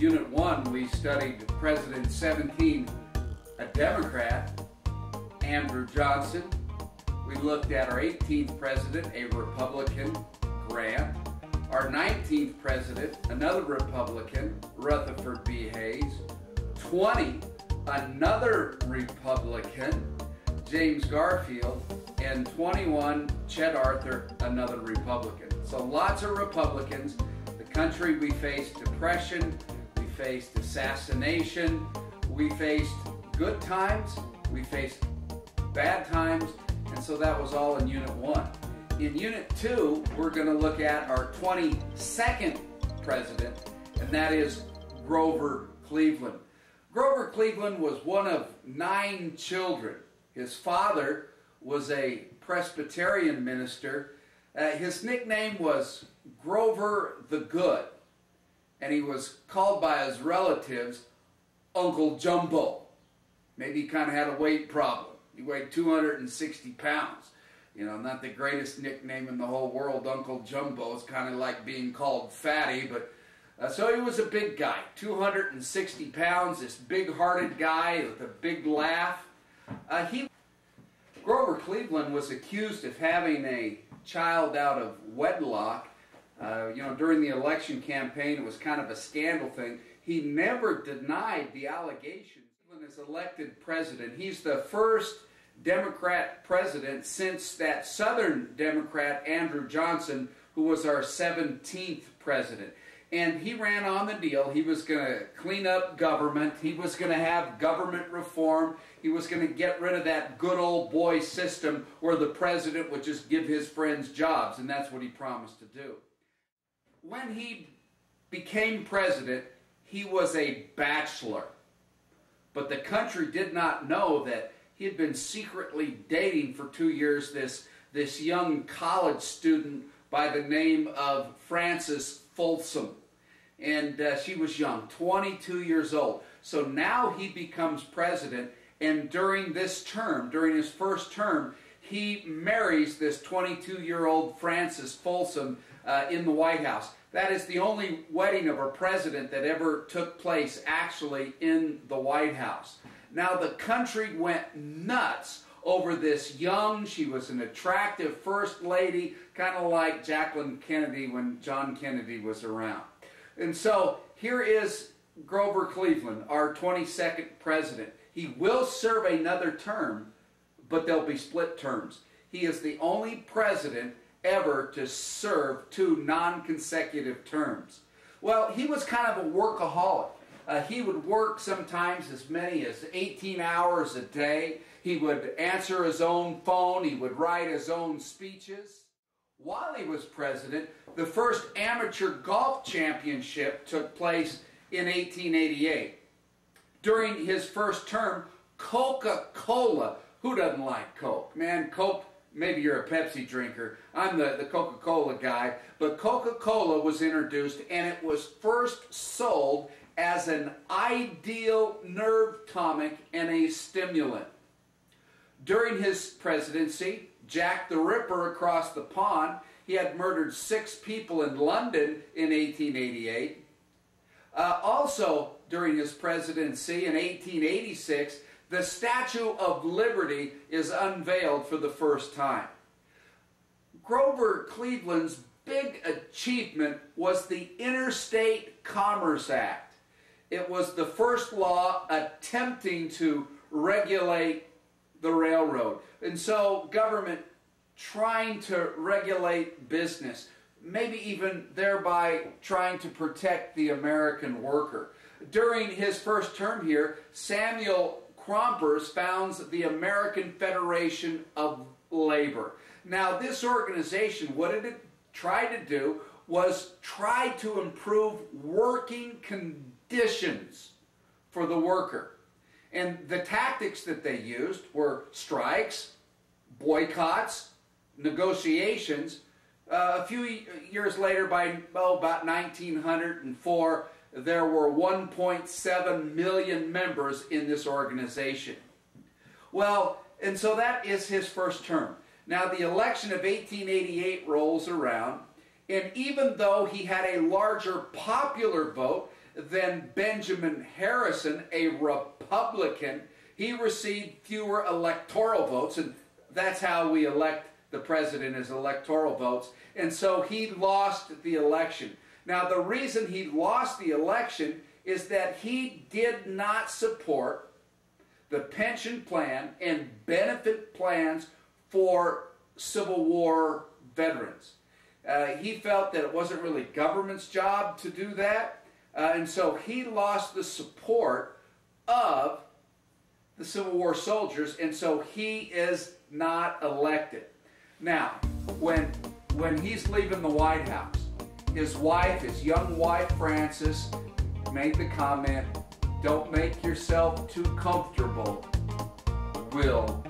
Unit 1, we studied President 17, a Democrat, Andrew Johnson. We looked at our 18th president, a Republican, Grant. Our 19th president, another Republican, Rutherford B. Hayes. 20, another Republican, James Garfield. And 21, Chet Arthur, another Republican. So lots of Republicans. The country, we faced depression, we faced assassination, we faced good times, we faced bad times, and so that was all in Unit 1. In Unit 2, we're going to look at our 22nd president, and that is Grover Cleveland. Grover Cleveland was one of 9 children. His father was a Presbyterian minister. His nickname was Grover the Good, and he was called by his relatives Uncle Jumbo. Maybe he kind of had a weight problem. He weighed 260 pounds. You know, not the greatest nickname in the whole world, Uncle Jumbo. It's kind of like being called Fatty, but so he was a big guy, 260 pounds, this big-hearted guy with a big laugh. Grover Cleveland was accused of having a child out of wedlock. You know, during the election campaign, it was kind of a scandal thing. He never denied the allegations. Cleveland is elected president. He's the first Democrat president since that Southern Democrat, Andrew Johnson, who was our 17th president. And he ran on the deal. He was going to clean up government. He was going to have government reform. He was going to get rid of that good old boy system where the president would just give his friends jobs, and that's what he promised to do. When he became president, he was a bachelor. But the country did not know that he had been secretly dating for 2 years this young college student by the name of Frances Folsom. And she was young, 22 years old. So now he becomes president, and during this term, during his first term, he marries this 22-year-old Frances Folsom in the White House. That is the only wedding of a president that ever took place actually in the White House. Now the country went nuts over this young, she was an attractive first lady, kind of like Jacqueline Kennedy when John Kennedy was around. And so here is Grover Cleveland, our 22nd president. He will serve another term, but they'll be split terms. He is the only president ever to serve 2 non-consecutive terms. Well, he was kind of a workaholic. He would work sometimes as many as 18 hours a day. He would answer his own phone. He would write his own speeches. While he was president, the first amateur golf championship took place in 1888. During his first term, Coca-Cola, who doesn't like Coke? Man, Coke, maybe you're a Pepsi drinker. I'm the Coca-Cola guy. But Coca-Cola was introduced, and it was first sold as an ideal nerve tonic and a stimulant. During his presidency, Jack the Ripper across the pond, he had murdered 6 people in London in 1888. Also, during his presidency in 1886, the Statue of Liberty is unveiled for the first time. Grover Cleveland's big achievement was the Interstate Commerce Act. It was the first law attempting to regulate the railroad. And so government trying to regulate business, maybe even thereby trying to protect the American worker. During his first term here, Samuel Crompers founds the American Federation of Labor. Now this organization, what it tried to do was try to improve working conditions for the worker. And the tactics that they used were strikes, boycotts, negotiations. A few years later, by about 1904, there were 1.7 million members in this organization. Well, and so that is his first term. Now the election of 1888 rolls around, and even though he had a larger popular vote than Benjamin Harrison, a Republican. He received fewer electoral votes, and that's how we elect the president, is electoral votes. And so he lost the election. Now, the reason he lost the election is that he did not support the pension plan and benefit plans for Civil War veterans. He felt that it wasn't really government's job to do that, and so he lost the support of the Civil War soldiers, and so he is not elected. Now, when he's leaving the White House, his wife, his young wife Frances, made the comment, "Don't make yourself too comfortable. We'll